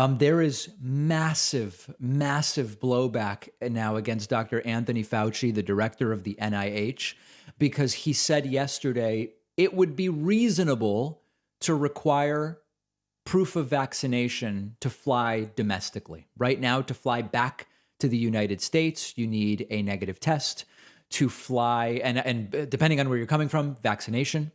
There is massive, massive blowback now against Dr. Anthony Fauci, the director of the NIH, because he said yesterday it would be reasonable to require proof of vaccination to fly domestically. Right now, to fly back to the United States, you need a negative test. To fly, and depending on where you're coming from, vaccination.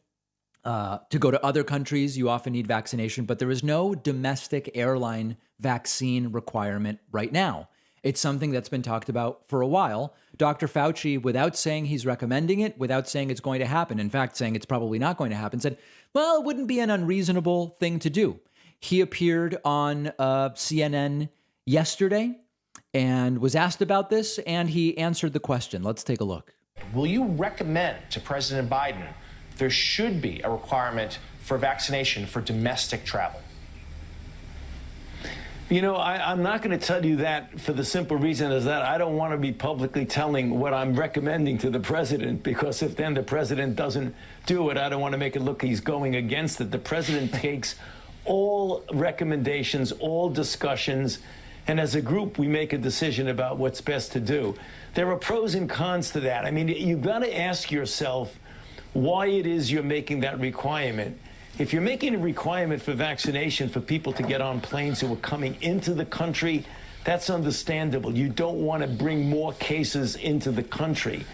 To go to other countries, you often need vaccination, but there is no domestic airline vaccine requirement right now. It's something that's been talked about for a while. Dr. Fauci, without saying he's recommending it, without saying it's going to happen, in fact, saying it's probably not going to happen, said, well, it wouldn't be an unreasonable thing to do. He appeared on CNN yesterday and was asked about this, and he answered the question. Let's take a look. Will you recommend to President Biden there should be a requirement for vaccination for domestic travel? You know, I'm not going to tell you that for the simple reason is that I don't want to be publicly telling what I'm recommending to the president, because if then the president doesn't do it, I don't want to make it look he's going against it. The president takes all recommendations, all discussions, and as a group, we make a decision about what's best to do. There are pros and cons to that. I mean, you've got to ask yourself why it is you're making that requirement. If you're making a requirement for vaccination for people to get on planes who are coming into the country, that's understandable. You don't want to bring more cases into the country.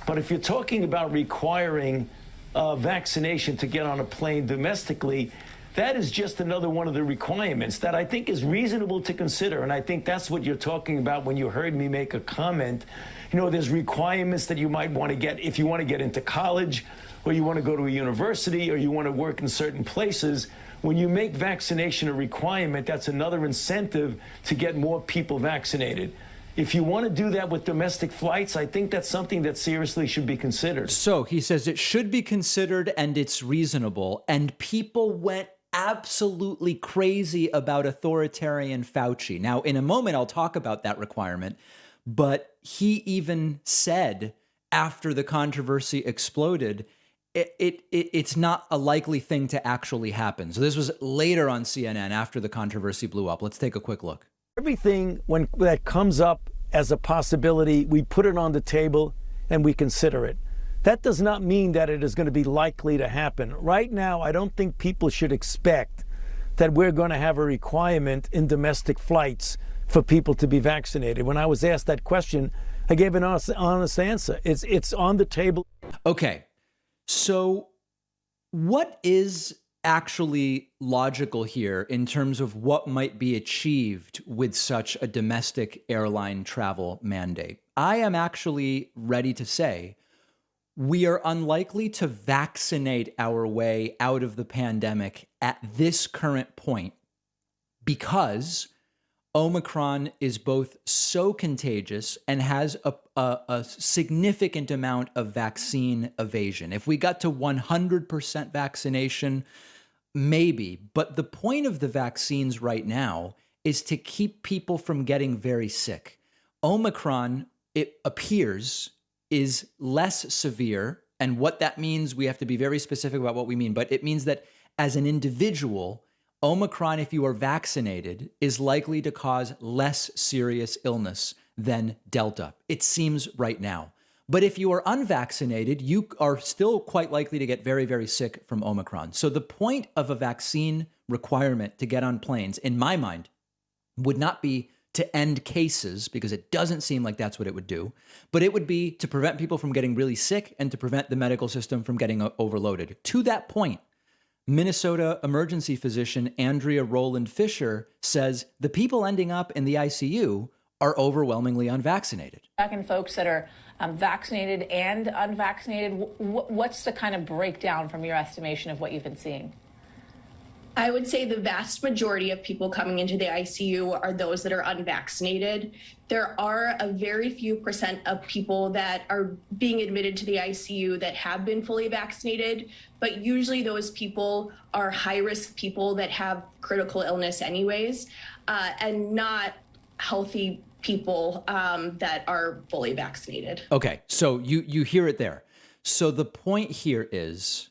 But if you're talking about requiring vaccination to get on a plane domestically, that is just another one of the requirements that I think is reasonable to consider. And I think that's what you're talking about when you heard me make a comment. You know, there's requirements that you might want to get if you want to get into college, or you want to go to a university, or you want to work in certain places. When you make vaccination a requirement, that's another incentive to get more people vaccinated. If you want to do that with domestic flights, I think that's something that seriously should be considered. So he says it should be considered and it's reasonable. And people went absolutely crazy about authoritarian Fauci. Now, in a moment, I'll talk about that requirement. But he even said after the controversy exploded, it's not a likely thing to actually happen. So this was later on CNN after the controversy blew up. Let's take a quick look. Everything that comes up as a possibility, we put it on the table and we consider it. That does not mean that it is going to be likely to happen. Right now, I don't think people should expect that we're going to have a requirement in domestic flights for people to be vaccinated. When I was asked that question, I gave an honest answer. It's on the table. Okay. So what is actually logical here in terms of what might be achieved with such a domestic airline travel mandate? I am actually ready to say we are unlikely to vaccinate our way out of the pandemic at this current point because Omicron is both so contagious and has a significant amount of vaccine evasion. If we got to 100% vaccination, maybe. But the point of the vaccines right now is to keep people from getting very sick. Omicron, it appears, is less severe. And what that means, we have to be very specific about what we mean. But it means that as an individual, Omicron, if you are vaccinated, is likely to cause less serious illness than Delta. It seems right now. But if you are unvaccinated, you are still quite likely to get very, very sick from Omicron. So the point of a vaccine requirement to get on planes, in my mind, would not be to end cases, because it doesn't seem like that's what it would do, but it would be to prevent people from getting really sick and to prevent the medical system from getting overloaded. To that point, Minnesota emergency physician Andrea Rowland Fisher says the people ending up in the ICU are overwhelmingly unvaccinated. Talking folks that are vaccinated and unvaccinated, what's the kind of breakdown from your estimation of what you've been seeing? I would say the vast majority of people coming into the ICU are those that are unvaccinated. There are a very few percent of people that are being admitted to the ICU that have been fully vaccinated, but usually those people are high-risk people that have critical illness anyways, and not healthy people that are fully vaccinated. Okay, so you hear it there. So the point here is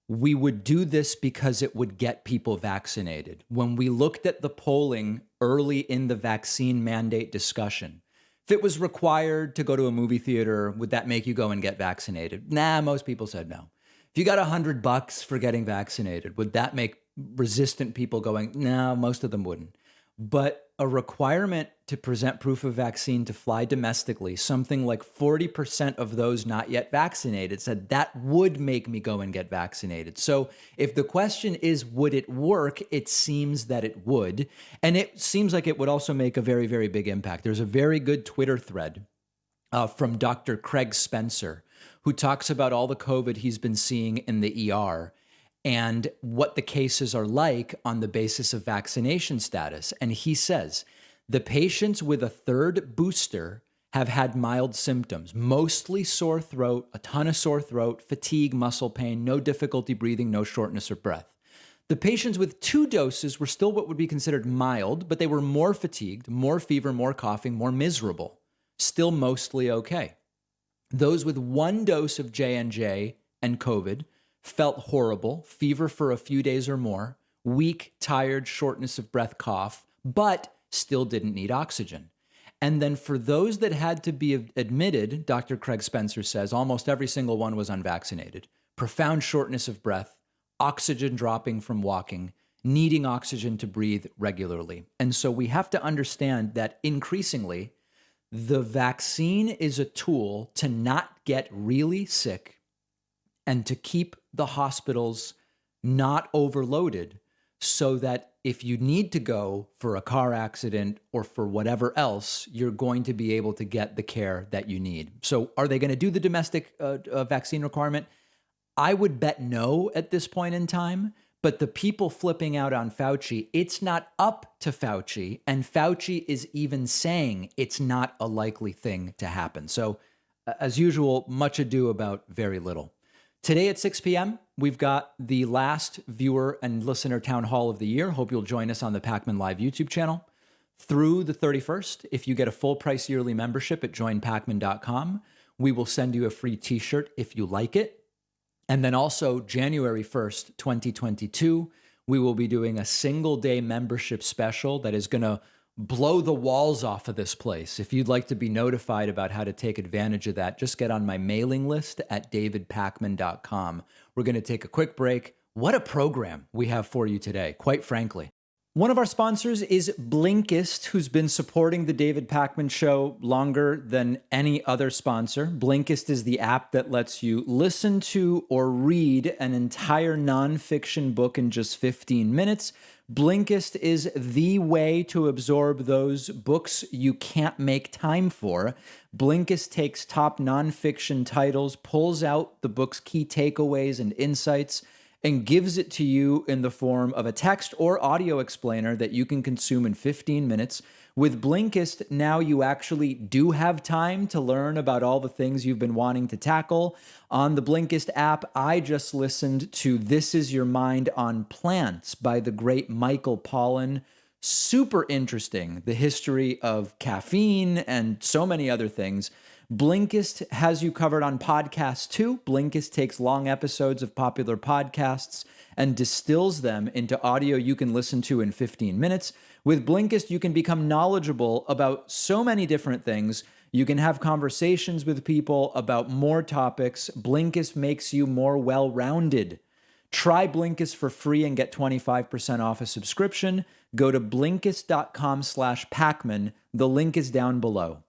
we would do this because it would get people vaccinated. When we looked at the polling early in the vaccine mandate discussion. If it was required to go to a movie theater, would that make you go and get vaccinated? Nah, most people said no. If you got $100 for getting vaccinated, would that make resistant people going? No, most of them wouldn't. But a requirement to present proof of vaccine to fly domestically, something like 40% of those not yet vaccinated said that would make me go and get vaccinated. So if the question is, would it work? It seems that it would. And it seems like it would also make a very, very big impact. There's a very good Twitter thread from Dr. Craig Spencer, who talks about all the COVID he's been seeing in the ER and what the cases are like on the basis of vaccination status. And he says, the patients with a third booster have had mild symptoms, mostly sore throat, a ton of sore throat, fatigue, muscle pain, no difficulty breathing, no shortness of breath. The patients with 2 doses were still what would be considered mild, but they were more fatigued, more fever, more coughing, more miserable, still mostly okay. Those with 1 dose of J&J and COVID felt horrible, fever for a few days or more, weak, tired, shortness of breath, cough, but still didn't need oxygen. And then for those that had to be admitted, Dr. Craig Spencer says almost every single one was unvaccinated. Profound shortness of breath, oxygen dropping from walking, needing oxygen to breathe regularly. And so we have to understand that increasingly, the vaccine is a tool to not get really sick and to keep the hospitals not overloaded so that if you need to go for a car accident or for whatever else, you're going to be able to get the care that you need. So are they going to do the domestic vaccine requirement? I would bet no at this point in time. But the people flipping out on Fauci, it's not up to Fauci. And Fauci is even saying it's not a likely thing to happen. So as usual, much ado about very little. Today at 6 p.m., we've got the last viewer and listener town hall of the year. Hope you'll join us on the Pacman Live YouTube channel. Through the 31st, if you get a full price yearly membership at joinpacman.com, we will send you a free t-shirt if you like it. And then also January 1st, 2022, we will be doing a single day membership special that is going to blow the walls off of this place. If you'd like to be notified about how to take advantage of that, just get on my mailing list at davidpacman.com. We're going to take a quick break. What a program we have for you today, quite frankly. One of our sponsors is Blinkist, who's been supporting the David Pacman Show longer than any other sponsor. Blinkist is the app that lets you listen to or read an entire nonfiction book in just 15 minutes. Blinkist is the way to absorb those books you can't make time for. Blinkist takes top nonfiction titles, pulls out the book's key takeaways and insights, and gives it to you in the form of a text or audio explainer that you can consume in 15 minutes. With Blinkist, now you actually do have time to learn about all the things you've been wanting to tackle. On the Blinkist app, I just listened to This Is Your Mind on Plants by the great Michael Pollan. Super interesting, the history of caffeine and so many other things. Blinkist has you covered on podcasts too. Blinkist takes long episodes of popular podcasts and distills them into audio you can listen to in 15 minutes. With Blinkist, you can become knowledgeable about so many different things. You can have conversations with people about more topics. Blinkist makes you more well-rounded. Try Blinkist for free and get 25% off a subscription. Go to Blinkist.com/Pacman. The link is down below.